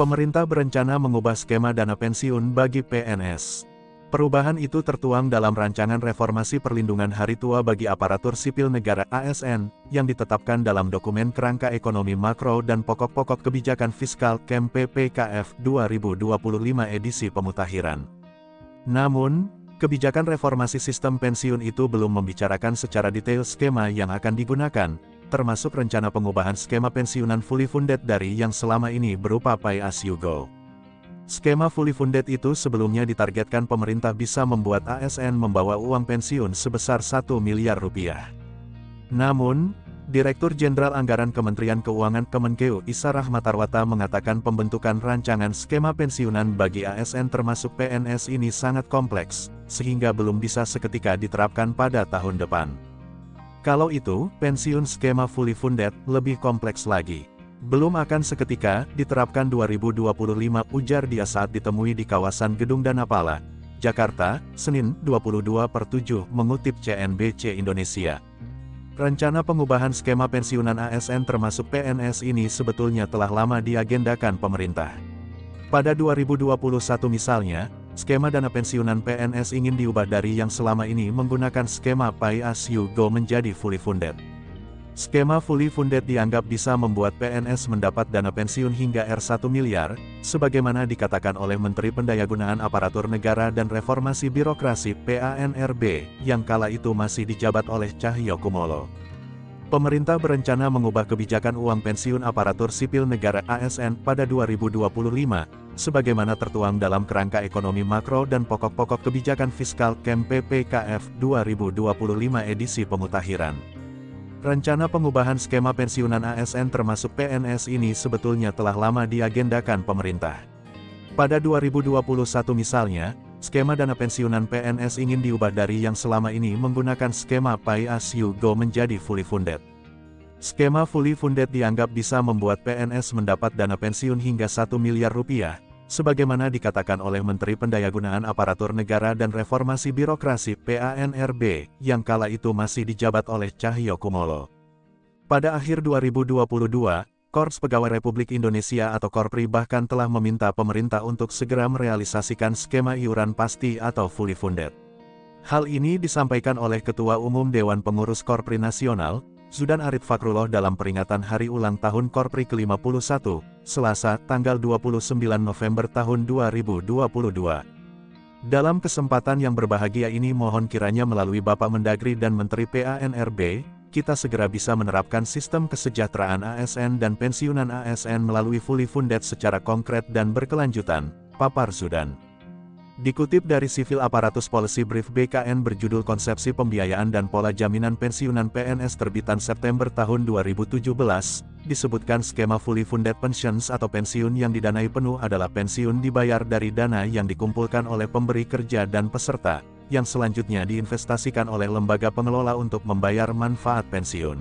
Pemerintah berencana mengubah skema dana pensiun bagi PNS. Perubahan itu tertuang dalam Rancangan Reformasi Perlindungan Hari Tua bagi Aparatur Sipil Negara (ASN) yang ditetapkan dalam Dokumen Kerangka Ekonomi Makro dan Pokok-Pokok Kebijakan Fiskal (KEM-PPKF) 2025 edisi pemutakhiran. Namun, kebijakan reformasi sistem pensiun itu belum membicarakan secara detail skema yang akan digunakan, termasuk rencana pengubahan skema pensiunan fully funded dari yang selama ini berupa pay as you go. Skema fully funded itu sebelumnya ditargetkan pemerintah bisa membuat ASN membawa uang pensiun sebesar 1 miliar rupiah. Namun, Direktur Jenderal Anggaran Kementerian Keuangan Kemenkeu Issa Rahmatarwata mengatakan pembentukan rancangan skema pensiunan bagi ASN termasuk PNS ini sangat kompleks, sehingga belum bisa seketika diterapkan pada tahun depan. Kalau itu, pensiun skema fully funded lebih kompleks lagi. Belum akan seketika diterapkan 2025, ujar dia saat ditemui di kawasan Gedung Danapala, Jakarta, Senin 22/7 mengutip CNBC Indonesia. Rencana pengubahan skema pensiunan ASN termasuk PNS ini sebetulnya telah lama diagendakan pemerintah. Pada 2021 misalnya, skema dana pensiunan PNS ingin diubah dari yang selama ini menggunakan skema pay as you go menjadi fully funded. Skema fully funded dianggap bisa membuat PNS mendapat dana pensiun hingga R1 miliar, sebagaimana dikatakan oleh Menteri Pendayagunaan Aparatur Negara dan Reformasi Birokrasi (PANRB) yang kala itu masih dijabat oleh Cahyokumolo. Pemerintah berencana mengubah kebijakan uang pensiun aparatur sipil negara (ASN) pada 2025, sebagaimana tertuang dalam Kerangka Ekonomi Makro dan Pokok-Pokok Kebijakan Fiskal (KEM-PPKF) 2025 edisi pemutakhiran. Rencana pengubahan skema pensiunan ASN termasuk PNS ini sebetulnya telah lama diagendakan pemerintah. Pada 2021 misalnya, skema dana pensiunan PNS ingin diubah dari yang selama ini menggunakan skema pay as you go menjadi fully funded. Skema fully funded dianggap bisa membuat PNS mendapat dana pensiun hingga 1 miliar rupiah, sebagaimana dikatakan oleh Menteri Pendayagunaan Aparatur Negara dan Reformasi Birokrasi (PANRB) yang kala itu masih dijabat oleh Cahyokumolo. Pada akhir 2022, Korps Pegawai Republik Indonesia atau Korpri bahkan telah meminta pemerintah untuk segera merealisasikan skema iuran pasti atau fully funded. Hal ini disampaikan oleh Ketua Umum Dewan Pengurus Korpri Nasional, Zudan Arid Fakrullah dalam peringatan Hari Ulang Tahun Korpri ke-51, Selasa, tanggal 29 November tahun 2022. Dalam kesempatan yang berbahagia ini mohon kiranya melalui Bapak Mendagri dan Menteri PANRB, kita segera bisa menerapkan sistem kesejahteraan ASN dan pensiunan ASN melalui fully funded secara konkret dan berkelanjutan, papar Zudan. Dikutip dari Civil Apparatus Policy Brief BKN berjudul Konsepsi Pembiayaan dan Pola Jaminan Pensiunan PNS terbitan September tahun 2017, disebutkan skema fully funded pensions atau pensiun yang didanai penuh adalah pensiun dibayar dari dana yang dikumpulkan oleh pemberi kerja dan peserta, yang selanjutnya diinvestasikan oleh lembaga pengelola untuk membayar manfaat pensiun.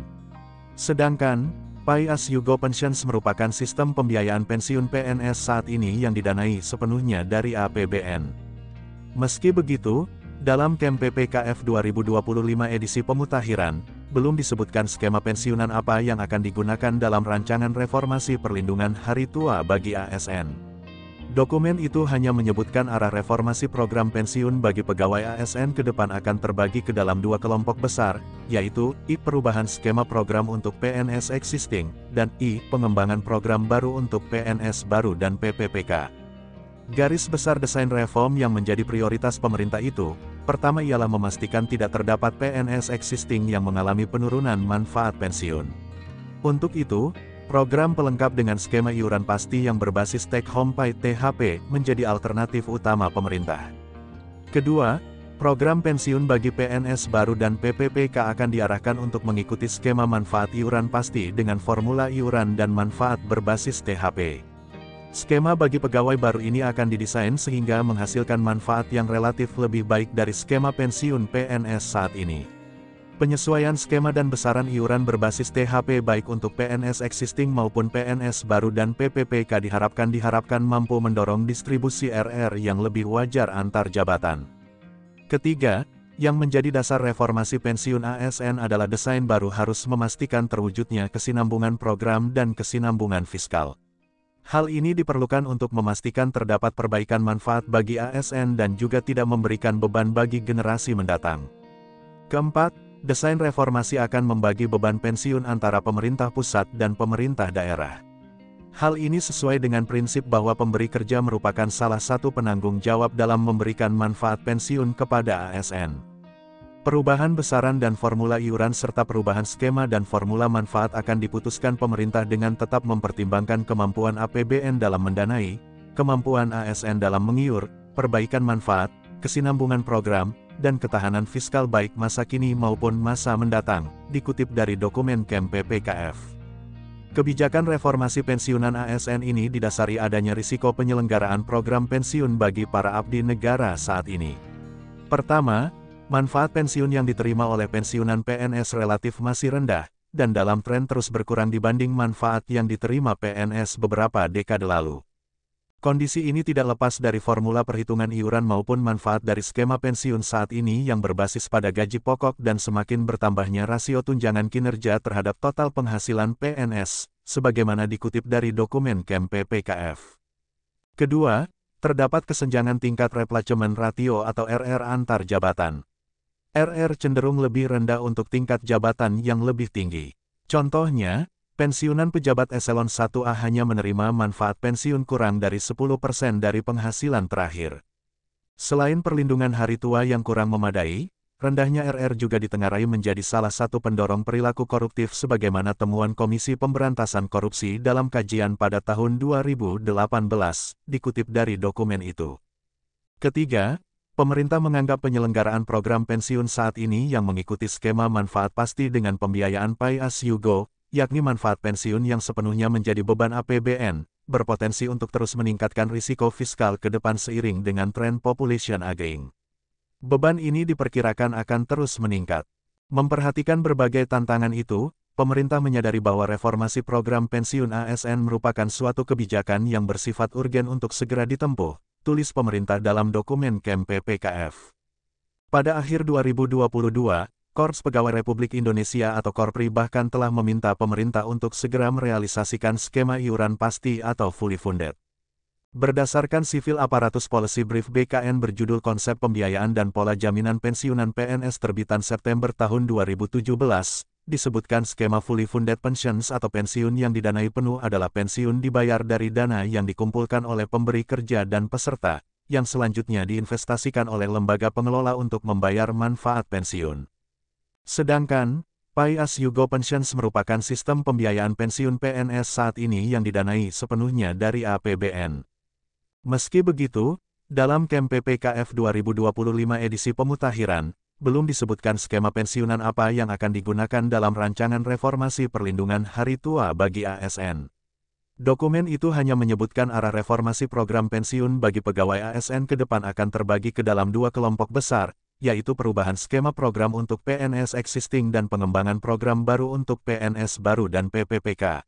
Sedangkan, pay as you go pensions merupakan sistem pembiayaan pensiun PNS saat ini yang didanai sepenuhnya dari APBN. Meski begitu, dalam KEM-PPKF 2025 edisi pemutakhiran, belum disebutkan skema pensiunan apa yang akan digunakan dalam Rancangan Reformasi Perlindungan Hari Tua bagi ASN. Dokumen itu hanya menyebutkan arah reformasi program pensiun bagi pegawai ASN ke depan akan terbagi ke dalam dua kelompok besar, yaitu I. Perubahan skema program untuk PNS existing, dan I. Pengembangan program baru untuk PNS baru dan PPPK. Garis besar desain reform yang menjadi prioritas pemerintah itu, pertama ialah memastikan tidak terdapat PNS existing yang mengalami penurunan manfaat pensiun. Untuk itu, program pelengkap dengan skema iuran pasti yang berbasis take home pay (THP) menjadi alternatif utama pemerintah. Kedua, program pensiun bagi PNS baru dan PPPK akan diarahkan untuk mengikuti skema manfaat iuran pasti dengan formula iuran dan manfaat berbasis THP. Skema bagi pegawai baru ini akan didesain sehingga menghasilkan manfaat yang relatif lebih baik dari skema pensiun PNS saat ini. Penyesuaian skema dan besaran iuran berbasis THP baik untuk PNS existing maupun PNS baru dan PPPK diharapkan mampu mendorong distribusi RR yang lebih wajar antar jabatan. Ketiga, yang menjadi dasar reformasi pensiun ASN adalah desain baru harus memastikan terwujudnya kesinambungan program dan kesinambungan fiskal. Hal ini diperlukan untuk memastikan terdapat perbaikan manfaat bagi ASN dan juga tidak memberikan beban bagi generasi mendatang. Keempat, desain reformasi akan membagi beban pensiun antara pemerintah pusat dan pemerintah daerah. Hal ini sesuai dengan prinsip bahwa pemberi kerja merupakan salah satu penanggung jawab dalam memberikan manfaat pensiun kepada ASN. Perubahan besaran dan formula iuran serta perubahan skema dan formula manfaat akan diputuskan pemerintah dengan tetap mempertimbangkan kemampuan APBN dalam mendanai, kemampuan ASN dalam mengiur, perbaikan manfaat, kesinambungan program, dan ketahanan fiskal baik masa kini maupun masa mendatang, dikutip dari dokumen KEM PPKF. Kebijakan reformasi pensiunan ASN ini didasari adanya risiko penyelenggaraan program pensiun bagi para abdi negara saat ini. Pertama, manfaat pensiun yang diterima oleh pensiunan PNS relatif masih rendah, dan dalam tren terus berkurang dibanding manfaat yang diterima PNS beberapa dekade lalu. Kondisi ini tidak lepas dari formula perhitungan iuran maupun manfaat dari skema pensiun saat ini yang berbasis pada gaji pokok dan semakin bertambahnya rasio tunjangan kinerja terhadap total penghasilan PNS, sebagaimana dikutip dari dokumen KEM PPKF. Kedua, terdapat kesenjangan tingkat replacement ratio atau RR antar jabatan. RR cenderung lebih rendah untuk tingkat jabatan yang lebih tinggi. Contohnya, pensiunan pejabat eselon 1A hanya menerima manfaat pensiun kurang dari 10% dari penghasilan terakhir. Selain perlindungan hari tua yang kurang memadai, rendahnya RR juga ditengarai menjadi salah satu pendorong perilaku koruptif sebagaimana temuan Komisi Pemberantasan Korupsi dalam kajian pada tahun 2018, dikutip dari dokumen itu. Ketiga, pemerintah menganggap penyelenggaraan program pensiun saat ini yang mengikuti skema manfaat pasti dengan pembiayaan pay as you go, yakni manfaat pensiun yang sepenuhnya menjadi beban APBN, berpotensi untuk terus meningkatkan risiko fiskal ke depan seiring dengan tren population aging. Beban ini diperkirakan akan terus meningkat. Memperhatikan berbagai tantangan itu, pemerintah menyadari bahwa reformasi program pensiun ASN merupakan suatu kebijakan yang bersifat urgen untuk segera ditempuh, tulis pemerintah dalam dokumen KEM PPKF. Pada akhir 2022, Korps Pegawai Republik Indonesia atau Korpri bahkan telah meminta pemerintah untuk segera merealisasikan skema iuran pasti atau fully funded. Berdasarkan Civil Apparatus Policy Brief BKN berjudul Konsep Pembiayaan dan Pola Jaminan Pensiunan PNS terbitan September tahun 2017, disebutkan skema fully funded pensions atau pensiun yang didanai penuh adalah pensiun dibayar dari dana yang dikumpulkan oleh pemberi kerja dan peserta, yang selanjutnya diinvestasikan oleh lembaga pengelola untuk membayar manfaat pensiun. Sedangkan, pay as you go pensions merupakan sistem pembiayaan pensiun PNS saat ini yang didanai sepenuhnya dari APBN. Meski begitu, dalam KEM PPKF 2025 edisi pemutakhiran, belum disebutkan skema pensiunan apa yang akan digunakan dalam rancangan reformasi perlindungan hari tua bagi ASN. Dokumen itu hanya menyebutkan arah reformasi program pensiun bagi pegawai ASN ke depan akan terbagi ke dalam dua kelompok besar, yaitu perubahan skema program untuk PNS existing dan pengembangan program baru untuk PNS baru dan PPPK.